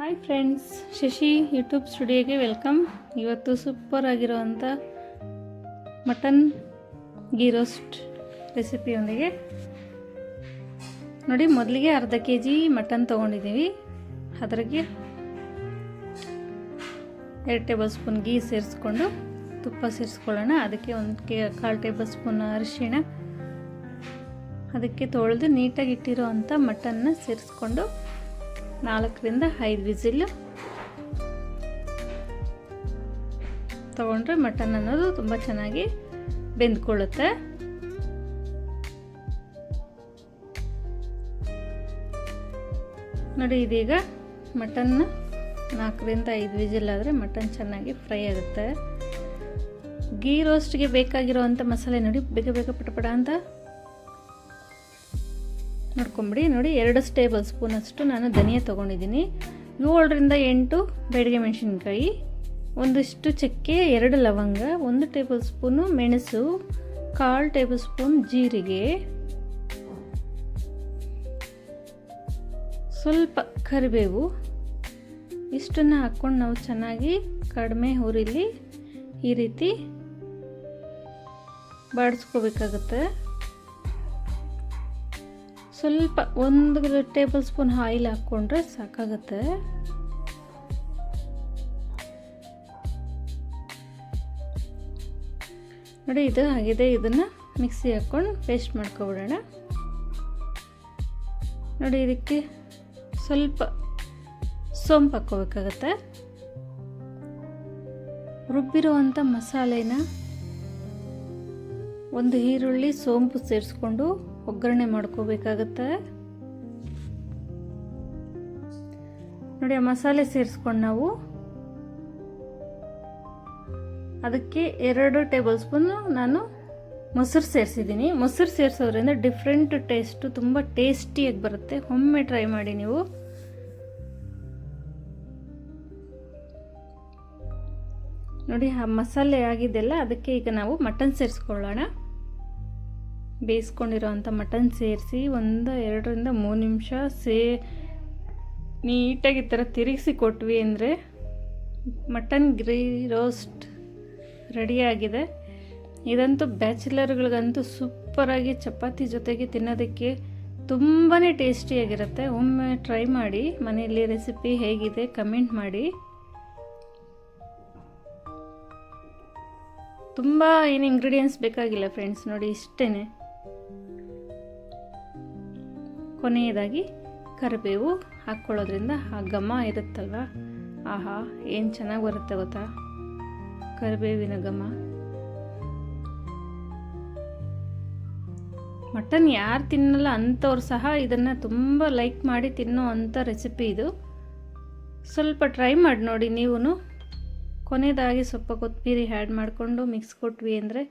Hi friends, Shashi YouTube ಸ್ಟುಡಿಯೋಗೆ welcome. ಇವತ್ತು super ಆಗಿರೋವಂಥ ಮಟನ್ ಗೀ ರೋಸ್ಟ್ ರೆಸಿಪಿಯೊಂದಿಗೆ ನೋಡಿ. ಮೊದಲಿಗೆ ಅರ್ಧ kg ಮಟನ್ ತೊಗೊಂಡಿದ್ದೀವಿ. ಅದ್ರಾಗೆ 2 ಟೇಬಲ್ ಸ್ಪೂನ್ ಗೀ ಸೇರಿಸ್ಕೊಂಡು ತುಪ್ಪ ಸೇರಿಸ್ಕೊಳ್ಳೋಣ. ಅದಕ್ಕೆ 1/4 ಟೇಬಲ್ ಸ್ಪೂನ್ ಅರಿಶಿಣ, ಅದಕ್ಕೆ ತೊಳೆದು ನೀಟಾಗಿ ಇಟ್ಟಿರೋ ಅಂಥ ಮಟನ್ನ ಸೇರಿಸ್ಕೊಂಡು 4 ರಿಂದ 5 ವಿಸಿಲ್ ತಗೊಂಡ್ರೆ ಮಟನ್ ಅನ್ನೋದು ತುಂಬ ಚೆನ್ನಾಗಿ ಬೆಂದ್ಕೊಳ್ಳುತ್ತೆ. ನೋಡಿ, ಇದೀಗ ಮಟನ್ನ 4 ರಿಂದ 5 ವಿಸಿಲ್ ಆದರೆ ಮಟನ್ ಚೆನ್ನಾಗಿ ಫ್ರೈ ಆಗುತ್ತೆ. ಗೀ ರೋಸ್ಟ್ಗೆ ಬೇಕಾಗಿರೋವಂಥ ಮಸಾಲೆ ನೋಡಿ, ಬೇಗ ಬೇಗ ಪಟಪಟ ಅಂತ ನೋಡ್ಕೊಂಬಿಡಿ. ನೋಡಿ, 2 ಟೇಬಲ್ ಸ್ಪೂನ್ ಅಷ್ಟು ನಾನು ಧನಿಯಾ ತೊಗೊಂಡಿದ್ದೀನಿ. 7 ರಿಂದ 8 ಬೇಡಿಗೆ ಮೆಣಸಿನ್ಕಾಯಿ, ಒಂದಿಷ್ಟು ಚಕ್ಕೆ, 2 ಲವಂಗ, 1 ಟೇಬಲ್ ಸ್ಪೂನು ಮೆಣಸು, 1/4 ಟೇಬಲ್ ಸ್ಪೂನ್ ಜೀರಿಗೆ, ಸ್ವಲ್ಪ ಕರಿಬೇವು. ಇಷ್ಟನ್ನು ಹಾಕ್ಕೊಂಡು ನಾವು ಚೆನ್ನಾಗಿ ಕಡಿಮೆ ಹುರಿಲಿ ಈ ರೀತಿ ಬಾಡಿಸ್ಕೋಬೇಕಾಗತ್ತೆ. ಸ್ವಲ್ಪ 1 ಟೇಬಲ್ ಸ್ಪೂನ್ ಆಯಿಲ್ ಹಾಕ್ಕೊಂಡ್ರೆ ಸಾಕಾಗುತ್ತೆ. ನೋಡಿ, ಇದು ಆಗಿದೆ. ಇದನ್ನು ಮಿಕ್ಸಿ ಹಾಕ್ಕೊಂಡು ಪೇಸ್ಟ್ ಮಾಡ್ಕೊಬಿಡೋಣ. ನೋಡಿ, ಇದಕ್ಕೆ ಸ್ವಲ್ಪ ಸೋಂಪು ಹಾಕ್ಕೋಬೇಕಾಗತ್ತೆ. ರುಬ್ಬಿರುವಂಥ ಮಸಾಲೆನ 1 ಈರುಳ್ಳಿ, ಸೋಂಪು ಸೇರಿಸ್ಕೊಂಡು ಒಗ್ಗರಣೆ ಮಾಡ್ಕೋಬೇಕಾಗತ್ತೆ. ನೋಡಿ, ಆ ಮಸಾಲೆ ಸೇರಿಸ್ಕೊಂಡು ನಾವು ಅದಕ್ಕೆ 2 ಟೇಬಲ್ ಸ್ಪೂನ್ ನಾನು ಮೊಸರು ಸೇರಿಸಿದ್ದೀನಿ. ಮೊಸರು ಸೇರಿಸೋದ್ರಿಂದ ಡಿಫ್ರೆಂಟ್ ಟೇಸ್ಟು ತುಂಬ ಟೇಸ್ಟಿಯಾಗಿ ಬರುತ್ತೆ. ಒಮ್ಮೆ ಟ್ರೈ ಮಾಡಿ ನೀವು. ನೋಡಿ, ಆ ಮಸಾಲೆ ಆಗಿದೆಲ್ಲ. ಅದಕ್ಕೆ ಈಗ ನಾವು ಮಟನ್ ಸೇರಿಸ್ಕೊಳ್ಳೋಣ. ಬೇಯಿಸ್ಕೊಂಡಿರೋವಂಥ ಮಟನ್ ಸೇರಿಸಿ 1-2 ರಿಂದ 3 ನಿಮಿಷ ನೀಟಾಗಿ ಈ ಥರ ತಿರುಗಿಸಿ ಕೊಟ್ವಿ ಅಂದರೆ ಮಟನ್ ಗೀ ರೋಸ್ಟ್ ರೆಡಿಯಾಗಿದೆ. ಇದಂತೂ ಬ್ಯಾಚುಲರ್ಗಳಿಗಂತೂ ಸೂಪರಾಗಿ ಚಪಾತಿ ಜೊತೆಗೆ ತಿನ್ನೋದಕ್ಕೆ ತುಂಬಾ ಟೇಸ್ಟಿಯಾಗಿರುತ್ತೆ. ಒಮ್ಮೆ ಟ್ರೈ ಮಾಡಿ ಮನೆಯಲ್ಲಿ. ರೆಸಿಪಿ ಹೇಗಿದೆ ಕಮೆಂಟ್ ಮಾಡಿ. ತುಂಬ ಏನು ಇಂಗ್ರೀಡಿಯೆಂಟ್ಸ್ ಬೇಕಾಗಿಲ್ಲ ಫ್ರೆಂಡ್ಸ್. ನೋಡಿ, ಇಷ್ಟೇ. ಕೊನೆಯದಾಗಿ ಕರಿಬೇವು ಹಾಕ್ಕೊಳ್ಳೋದ್ರಿಂದ ಆ ಘಮ ಇರುತ್ತಲ್ವ, ಆಹಾ ಏನು ಚೆನ್ನಾಗಿ ಬರುತ್ತೆ ಗೊತ್ತಾ, ಕರಿಬೇವಿನ ಘಮ. ಮಟನ್ ಯಾರು ತಿನ್ನಲ್ಲ ಅಂಥವ್ರು ಸಹ ಇದನ್ನು ತುಂಬ ಲೈಕ್ ಮಾಡಿ ತಿನ್ನೋ ಅಂಥ ರೆಸಿಪಿ ಇದು. ಸ್ವಲ್ಪ ಟ್ರೈ ಮಾಡಿ ನೋಡಿ ನೀವು. ಕೊನೆಯದಾಗಿ ಸ್ವಲ್ಪ ಕೊತ್ತಂಬರಿ ಆ್ಯಡ್ ಮಾಡಿಕೊಂಡು ಮಿಕ್ಸ್ ಕೊಟ್ವಿ ಅಂದರೆ